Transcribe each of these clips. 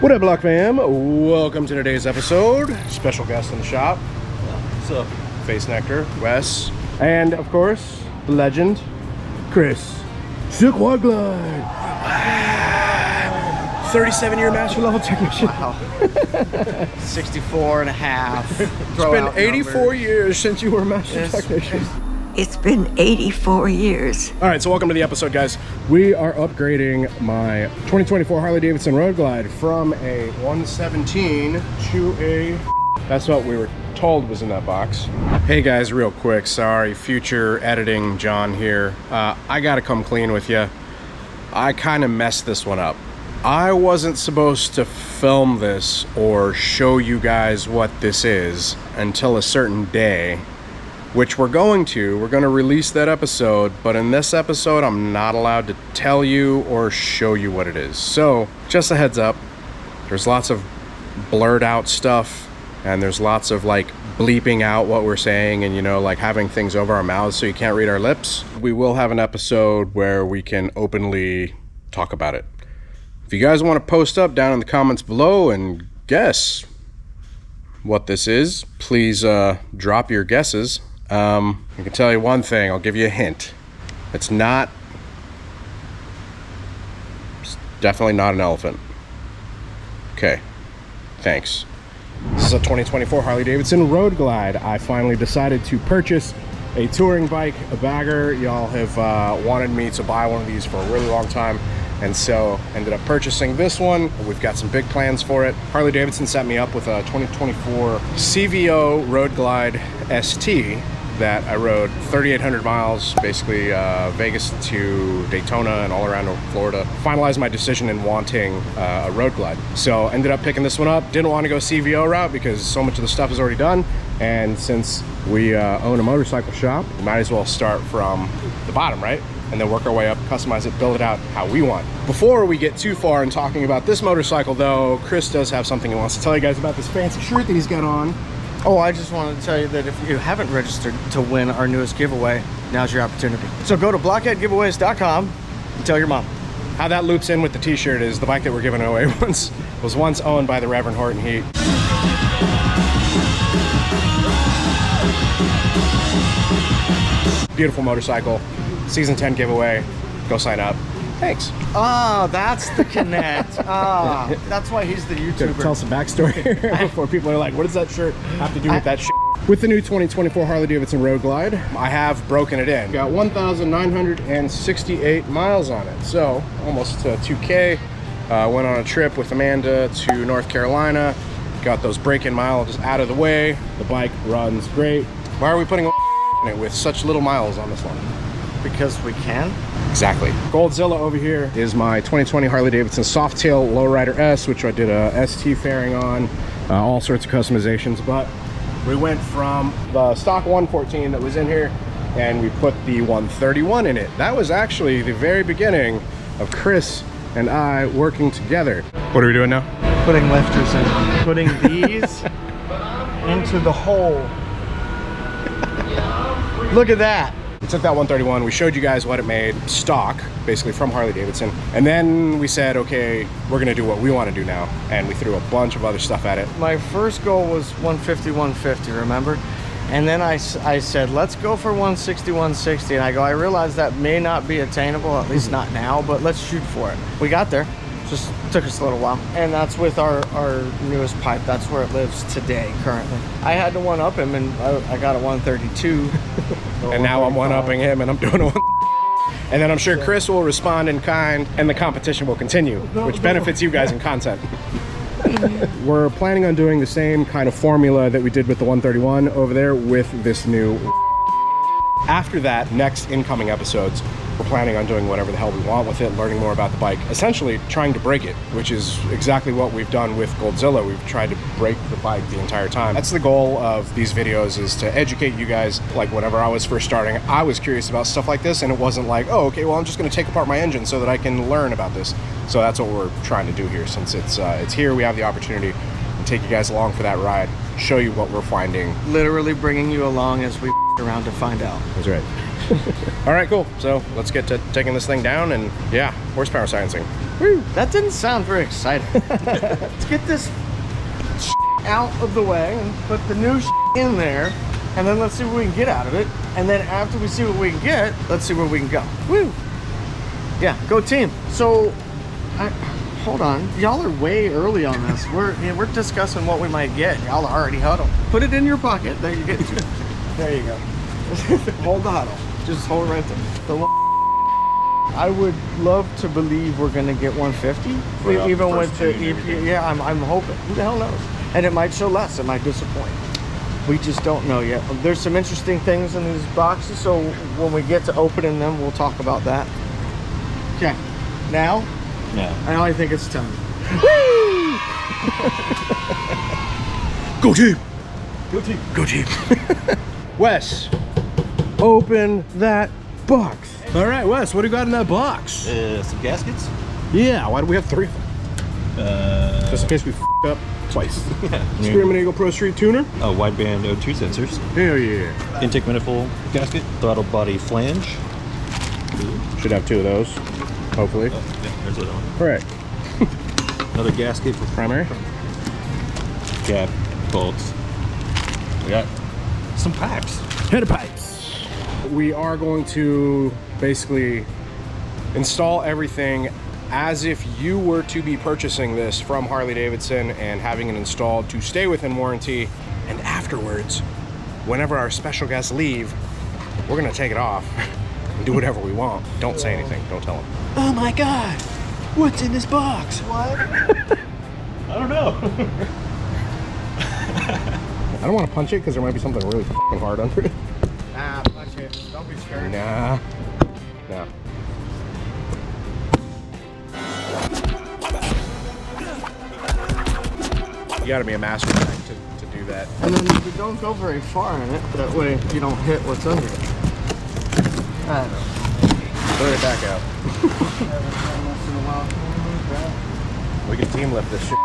What up, Block fam? Welcome to today's episode. Special guest in the shop. What's up? Face Nectar, Wes, and of course, the legend, Chris. Road Glide. 37-year master level technician. Wow. 64 and a half. It's been 84 years since you were a master technician. It's been 84 years. All right, so welcome to the episode, guys. We are upgrading my 2024 Harley-Davidson Road Glide from a 117 to a... That's what we were told was in that box. Hey guys, real quick, sorry, future editing John here. I gotta come clean with you. I kind of messed this one up. I wasn't supposed to film this or show you guys what this is until a certain day, which we're going to. We're going to release that episode, but in this episode, I'm not allowed to tell you or show you what it is. So, just a heads up, there's lots of blurred out stuff, and there's lots of like bleeping out what we're saying and, you know, like having things over our mouths so you can't read our lips. We will have an episode where we can openly talk about it. If you guys want to post up down in the comments below and guess what this is, please drop your guesses. I can tell you one thing, I'll give you a hint. It's definitely not an elephant. Okay, thanks. This is a 2024 Harley-Davidson Road Glide. I finally decided to purchase a touring bike, a bagger. Y'all have wanted me to buy one of these for a really long time, and so ended up purchasing this one. We've got some big plans for it. Harley-Davidson set me up with a 2024 CVO Road Glide ST that I rode 3,800 miles, basically Vegas to Daytona and all around Florida. Finalized my decision in wanting a Road Glide. So ended up picking this one up. Didn't want to go CVO route because so much of the stuff is already done. And since we own a motorcycle shop, we might as well start from the bottom, right? And then work our way up, customize it, build it out how we want. Before we get too far in talking about this motorcycle though, Chris does have something he wants to tell you guys about this fancy shirt that he's got on. Oh, I just wanted to tell you that if you haven't registered to win our newest giveaway, now's your opportunity. So go to blockheadgiveaways.com and tell your mom. How that loops in with the t-shirt is the bike that we're giving away was once owned by the Reverend Horton Heat. Beautiful motorcycle, season 10 giveaway. Go sign up. Thanks. Ah, that's the connect. Ah, that's why he's the YouTuber. Tell some backstory here before people are like, what does that shirt have to do with that shit? With the new 2024 Harley-Davidson Road Glide, I have broken it in. Got 1,968 miles on it, so almost 2K. Went on a trip with Amanda to North Carolina. Got those break-in miles out of the way. The bike runs great. Why are we putting in it with such little miles on this one? Because we can. Exactly. Goldzilla over here is my 2020 Harley-Davidson Softail Lowrider S, which I did a ST fairing on, all sorts of customizations, but we went from the stock 114 that was in here and we put the 131 in it. That was actually the very beginning of Chris and I working together. What are we doing now? Putting lifters in. Putting these into the hole. Look at that. We took that 131, we showed you guys what it made, stock, basically from Harley-Davidson, and then we said, okay, we're gonna do what we wanna do now, and we threw a bunch of other stuff at it. My first goal was 150, 150, remember? And then I said, let's go for 160, 160, and I realized that may not be attainable, at least not now, but let's shoot for it. We got there. Just took us a little while, and that's with our newest pipe. That's where it lives today currently. I had to one up him, and I got a 132 and now I'm one-upping him and I'm doing a one and then I'm sure Chris will respond in kind and the competition will continue, which benefits you guys in content. We're planning on doing the same kind of formula that we did with the 131 over there with this new. After that, next incoming episodes, we're planning on doing whatever the hell we want with it, learning more about the bike, essentially trying to break it, which is exactly what we've done with Goldzilla. We've tried to break the bike the entire time. That's the goal of these videos, is to educate you guys. Like whenever I was first starting, I was curious about stuff like this, and it wasn't like, oh, okay, well, I'm just gonna take apart my engine so that I can learn about this. So that's what we're trying to do here. Since it's here, we have the opportunity to take you guys along for that ride, show you what we're finding. Literally bringing you along as we around to find out. That's right. All right, cool. So let's get to taking this thing down, and yeah, horsepower sciencing. Woo. That didn't sound very exciting. Let's get this out of the way and put the new in there, and then let's see what we can get out of it. And then after we see what we can get, let's see where we can go. Woo! Yeah, go team. So, hold on. Y'all are way early on this. We're discussing what we might get. Y'all are already huddled. Put it in your pocket. There you get it. There you go. Hold the huddle. Just hold it right there. I would love to believe we're gonna get 150, even with the EP. Yeah, I'm hoping. Who the hell knows? And it might show less. It might disappoint. We just don't know yet. There's some interesting things in these boxes, so when we get to opening them, we'll talk about that. Okay. Now? Yeah. I think it's time. Go team! Go team. Go team! Wes, open that box. All right, Wes, what do you got in that box? Some gaskets. Yeah, why do we have 3 of them? Just in case we f***ed up twice. Screaming Eagle Pro Street tuner. A wideband O2 sensors. Hell yeah. Intake manifold gasket. Throttle body flange. Should have 2 of those, hopefully. Oh, yeah, there's the other one. All right. Another gasket for Primary. cap bolts. We got some pipes. Header pipes. We are going to basically install everything as if you were to be purchasing this from Harley-Davidson and having it installed to stay within warranty. And afterwards, whenever our special guests leave, we're gonna take it off and do whatever we want. Don't say anything, don't tell them. Oh my god! What's in this box? What? I don't know. I don't want to punch it because there might be something really f***ing hard under it. Nah, punch it. Don't be scared. Nah. Nah. You gotta be a master to do that. And then you don't go very far in it. That way you don't hit what's under it. I don't know. Put it back out. Once in a while. We can team lift this shit.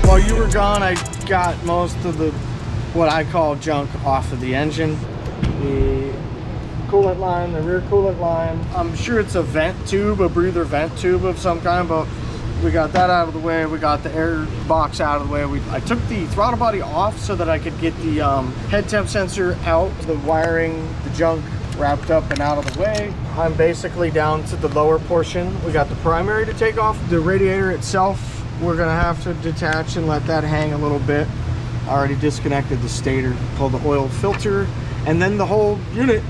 While you were gone, I got most of the what I call junk off of the engine. The coolant line, the rear coolant line. I'm sure it's a vent tube, a breather vent tube of some kind, but we got that out of the way. We got the air box out of the way. I took the throttle body off so that I could get the head temp sensor out, the wiring, the junk wrapped up and out of the way. I'm basically down to the lower portion. We got the primary to take off. The radiator itself, we're gonna have to detach and let that hang a little bit. I already disconnected the stator, pulled the oil filter, and then the whole unit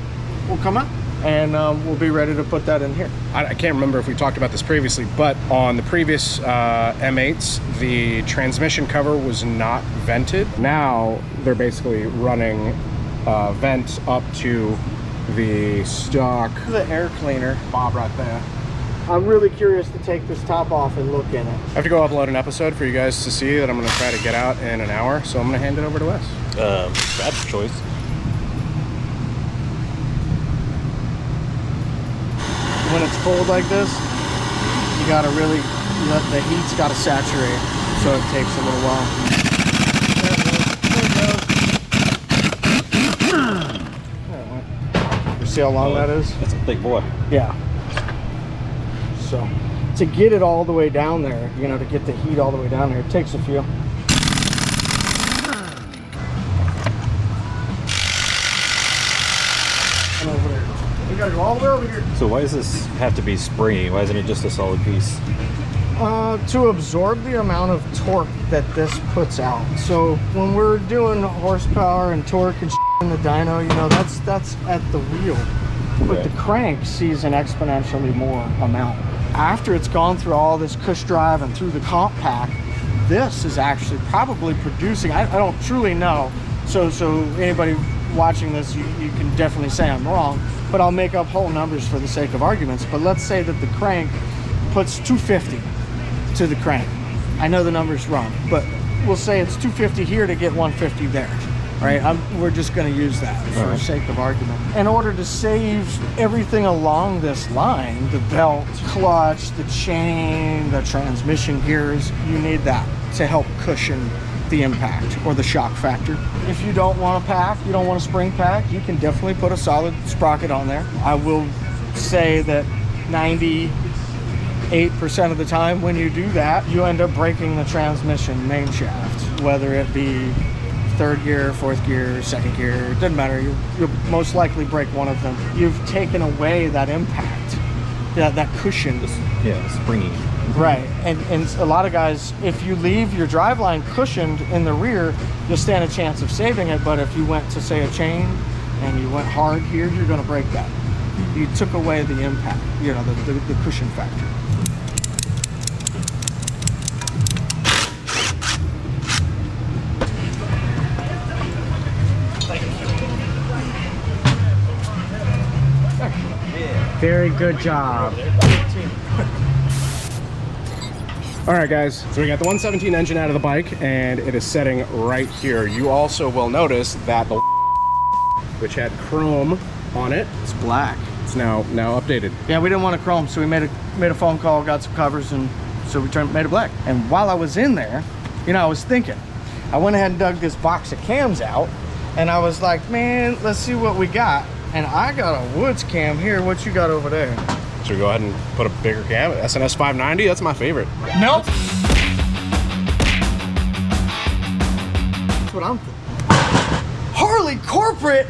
will come out and we'll be ready to put that in here. I can't remember if we talked about this previously, but on the previous M8s, the transmission cover was not vented. Now they're basically running vents up to the stock. The air cleaner. Bob right there. I'm really curious to take this top off and look in it. I have to go upload an episode for you guys to see that I'm going to try to get out in an hour, so I'm going to hand it over to Wes. Bad choice. When it's cold like this, you gotta really, the heat's gotta saturate, so it takes a little while. You see how long that is? That's a thick boy. Yeah. So, to get it all the way down there, you know, to get the heat all the way down there, it takes a few. And over there. We gotta go all the way over here. So why does this have to be springy? Why isn't it just a solid piece? To absorb the amount of torque that this puts out. So when we're doing horsepower and torque and in the dyno, you know, that's at the wheel. But Right. the crank sees an exponentially more amount. After it's gone through all this cush drive and through the comp pack, this is actually probably producing, I don't truly know. So anybody watching this, you can definitely say I'm wrong, but I'll make up whole numbers for the sake of arguments. But let's say that the crank puts 250 to the crank. I know the number's wrong, but we'll say it's 250 here to get 150 there. right? We're just going to use that for the sake of argument. In order to save everything along this line, the belt, clutch, the chain, the transmission gears, you need that to help cushion the impact or the shock factor. If you don't want a pack, you don't want a spring pack, you can definitely put a solid sprocket on there. I will say that 98% of the time when you do that, you end up breaking the transmission main shaft, whether it be third gear, fourth gear, second gear, it doesn't matter. You'll most likely break one of them. You've taken away that impact, that cushion. Yeah, springy. Right, and a lot of guys, if you leave your driveline cushioned in the rear, you'll stand a chance of saving it, but if you went to, say, a chain and you went hard here, you're gonna break that. You took away the impact, you know, the cushion factor. Very good job. All right, guys, so we got the 117 engine out of the bike, and it is setting right here. You also will notice that the which had chrome on it, It's black. it's now updated. Yeah, we didn't want to chrome, so we made a phone call, got some covers, and so we made it black. And while I was in there, you know, I was thinking, I went ahead and dug this box of cams out, and I was like, man, let's see what we got. And I got a Woods cam here. What you got over there? Should we go ahead and put a bigger cam? SNS 590, that's my favorite. Nope. That's what I'm thinking. Harley corporate